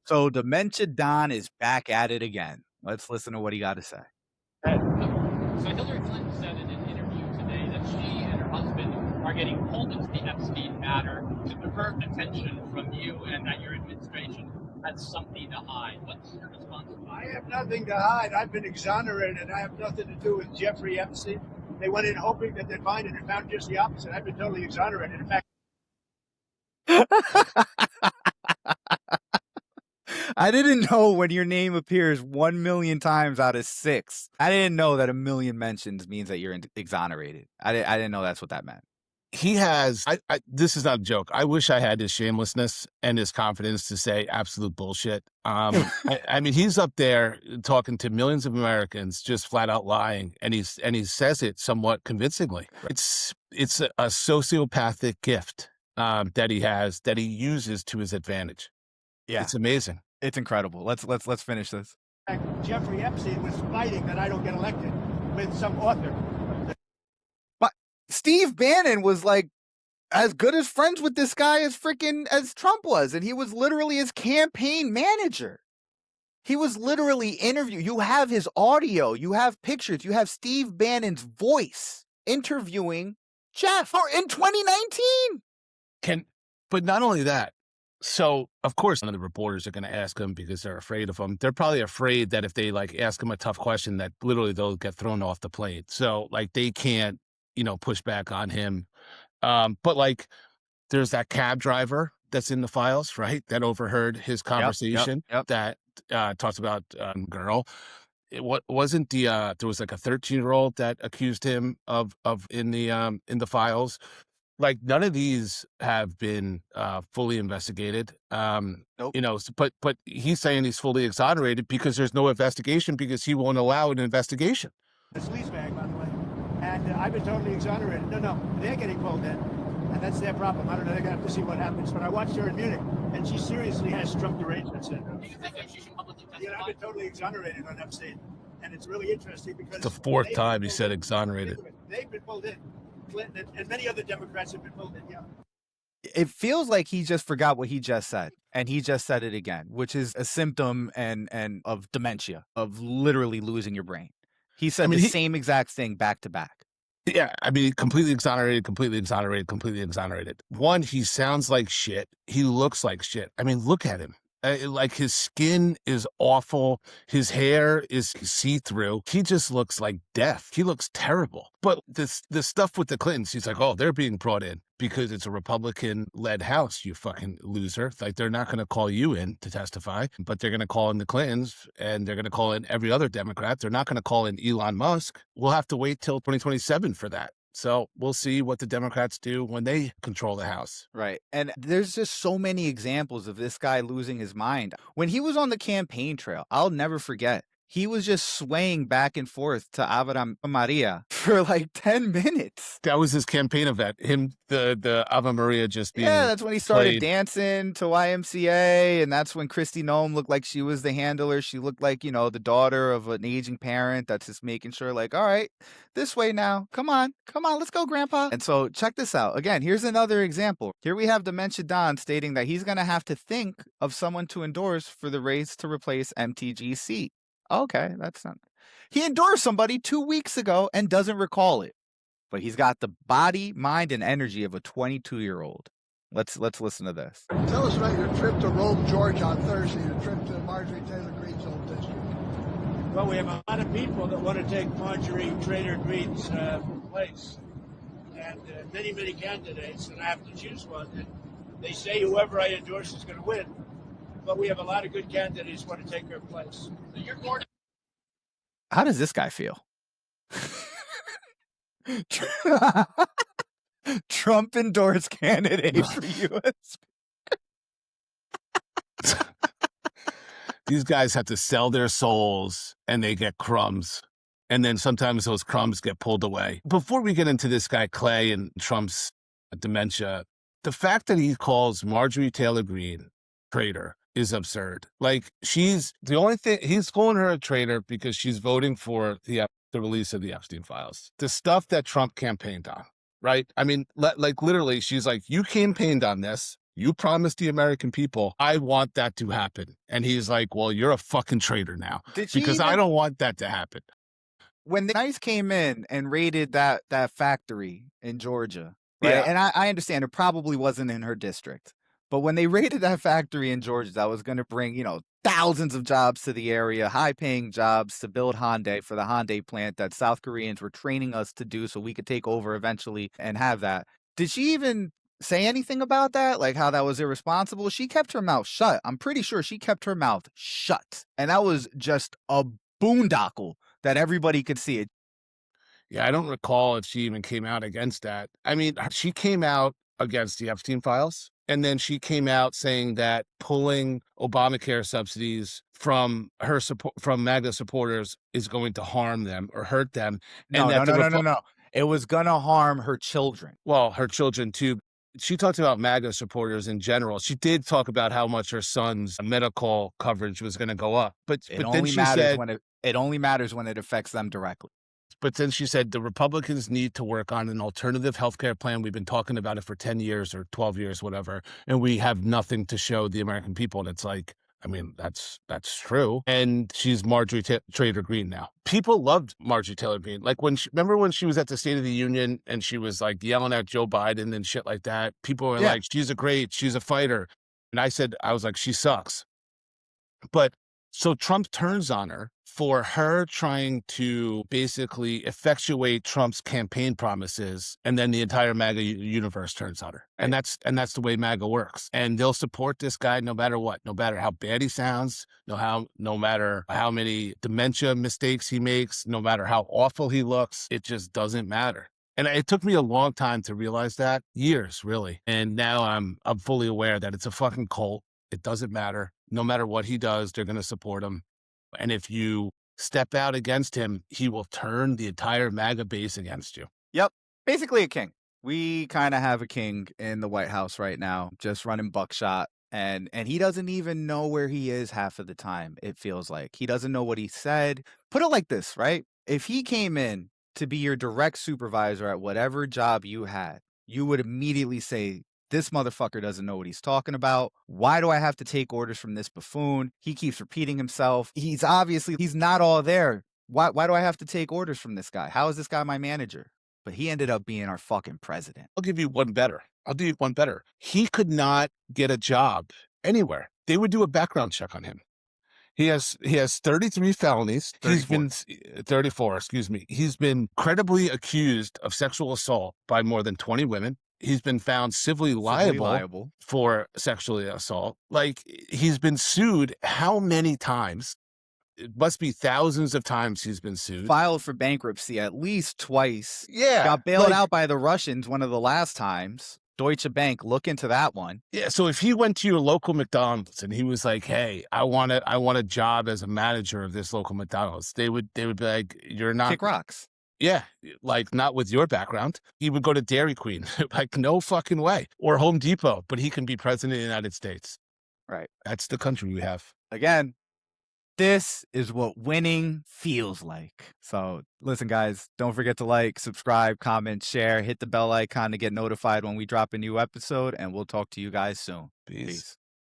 So Dementia Don is back at it again. Let's listen to what he got to say. So Hillary Clinton said in an interview today that she and her husband are getting pulled into the Epstein matter to divert attention from you and that your administration had something to hide. What's your response to that? I have nothing to hide. I've been exonerated. I have nothing to do with Jeffrey Epstein. They went in hoping that they'd find it and found just the opposite. I've been totally exonerated. In fact, I didn't know when your name appears 1 million times out of 6. I didn't know that a million mentions means that you're exonerated. I didn't know that's what that meant. He has, this is not a joke. I wish I had his shamelessness and his confidence to say absolute bullshit. I mean, he's up there talking to millions of Americans, just flat out lying. And he says it somewhat convincingly. It's a sociopathic gift that he has, that he uses to his advantage. Yeah. It's amazing. It's incredible. Let's finish this. Jeffrey Epstein was fighting that I don't get elected with some author. But Steve Bannon was like as good as friends with this guy as Trump was, and he was literally his campaign manager. He was literally interviewing. You have his audio, you have pictures, you have Steve Bannon's voice interviewing Jeff in 2019. But not only that. So, of course, none of the reporters are going to ask him because they're afraid of him. They're probably afraid that if they ask him a tough question, that literally they'll get thrown off the plane. So they can't, push back on him. But there's that cab driver that's in the files, right? That overheard his conversation that talks about girl. What wasn't there was a 13-year-old that accused him of in the files. None of these have been fully investigated. Nope. But he's saying he's fully exonerated because there's no investigation because he won't allow an investigation. The sleaze bag, by the way. And I've been totally exonerated. No, they're getting pulled in. And that's their problem. I don't know. They're going to have to see what happens. But I watched her in Munich, and she seriously has Trump derangement syndrome. Do you think that she should publicly testify? I've been totally exonerated on Epstein. And it's really interesting because... It's the fourth time he said exonerated. They've been pulled in. Clinton and many other Democrats have been pulled in, It feels like he just forgot what he just said, and he just said it again, which is a symptom and of dementia, of literally losing your brain. He said the same exact thing back to back. Yeah, completely exonerated, completely exonerated, completely exonerated. One, he sounds like shit. He looks like shit. Look at him. His skin is awful. His hair is see-through. He just looks like death. He looks terrible. But the stuff with the Clintons, he's like, oh, they're being brought in because it's a Republican-led House, you fucking loser. They're not going to call you in to testify, but they're going to call in the Clintons, and they're going to call in every other Democrat. They're not going to call in Elon Musk. We'll have to wait till 2027 for that. So we'll see what the Democrats do when they control the House. Right. And there's just so many examples of this guy losing his mind. When he was on the campaign trail, I'll never forget. He was just swaying back and forth to Ave Maria for 10 minutes. That was his campaign event. The Ave Maria just being that's when he started played. Dancing to YMCA. And that's when Kristi Noem looked like she was the handler. She looked like, the daughter of an aging parent that's just making sure all right, this way now. Come on, let's go, Grandpa. And so check this out. Again, here's another example. Here we have Dementia Don stating that he's going to have to think of someone to endorse for the race to replace MTG's seat. Okay, that's not... He endorsed somebody 2 weeks ago and doesn't recall it. But he's got the body, mind, and energy of a 22-year-old. Let's listen to this. Tell us about your trip to Rome, Georgia on Thursday, your trip to Marjorie Taylor Greene's old district. Well, we have a lot of people that want to take Marjorie Taylor Greene's place. And many candidates, and I have to choose one. And they say whoever I endorse is going to win. But we have a lot of good candidates who want to take her place. So you're going to... How does this guy feel? Trump endorsed candidate for U.S. These guys have to sell their souls and they get crumbs. And then sometimes those crumbs get pulled away. Before we get into this guy, Clay, and Trump's dementia, the fact that he calls Marjorie Taylor Greene traitor is absurd. She's the only thing, he's calling her a traitor because she's voting for the release of the Epstein files. The stuff that Trump campaigned on, right? Literally, she's like, you campaigned on this. You promised the American people, I want that to happen. And he's like, well, you're a fucking traitor now Did she because I even, don't want that to happen. when the ICE came in and raided that factory in Georgia, right? Yeah. And I understand it probably wasn't in her district, but when they raided that factory in Georgia, that was going to bring, thousands of jobs to the area, high-paying jobs to build Hyundai for the Hyundai plant that South Koreans were training us to do so we could take over eventually and have that. Did she even say anything about that? Like how that was irresponsible? She kept her mouth shut. I'm pretty sure she kept her mouth shut. And that was just a boondoggle that everybody could see it. Yeah, I don't recall if she even came out against that. I mean, she came out against the Epstein files, and then she came out saying that pulling Obamacare subsidies from her support from MAGA supporters is going to harm them or hurt them, and No, that no, no, no, no, no. It was gonna harm her children. well, her children too. She talked about MAGA supporters in general. She did talk about how much her son's medical coverage was going to go up, but It then only she matters said, when it only matters when it affects them directly. but then she said the Republicans need to work on an alternative healthcare plan. We've been talking about it for 10 years or 12 years, whatever, and we have nothing to show the American people. And it's like, I mean, that's true. And she's Marjorie Taylor Greene now. People loved Marjorie Taylor Greene. Like remember when she was at the State of the Union and she was like yelling at Joe Biden and shit like that? People were like, she's a fighter. And I was like, she sucks. But so Trump turns on her for her trying to basically effectuate Trump's campaign promises, and then the entire MAGA universe turns on her. And that's the way MAGA works. And they'll support this guy no matter what, no matter how bad he sounds, no matter how many dementia mistakes he makes, no matter how awful he looks, it just doesn't matter. And it took me a long time to realize that, years really. And now I'm fully aware that it's a fucking cult. It doesn't matter. No matter what he does, they're going to support him. And if you step out against him, he will turn the entire MAGA base against you. Yep. Basically a king. We kind of have a king in the White House right now, just running buckshot. And he doesn't even know where he is half of the time, it feels like. He doesn't know what he said. Put it like this, right? If he came in to be your direct supervisor at whatever job you had, you would immediately say, this motherfucker doesn't know what he's talking about. Why do I have to take orders from this buffoon? He keeps repeating himself. He's not all there. Why do I have to take orders from this guy? How is this guy my manager? But he ended up being our fucking president. I'll give you one better. He could not get a job anywhere. They would do a background check on him. He has 33 felonies. 34, excuse me. He's been credibly accused of sexual assault by more than 20 women. He's been found civilly liable for sexual assault. Like, he's been sued how many times? It must be thousands of times he's been sued. Filed for bankruptcy at least twice. Yeah. Got bailed out by the Russians one of the last times. Deutsche Bank, look into that one. Yeah, so if he went to your local McDonald's and he was like, "Hey, I want a job as a manager of this local McDonald's," they would be like, "You're not Kick rocks." Yeah, like not with your background. He would go to Dairy Queen, like no fucking way, or Home Depot, but he can be president of the United States. Right. That's the country we have. Again, this is what winning feels like. So listen, guys, don't forget to like, subscribe, comment, share, hit the bell icon to get notified when we drop a new episode, and we'll talk to you guys soon. Peace.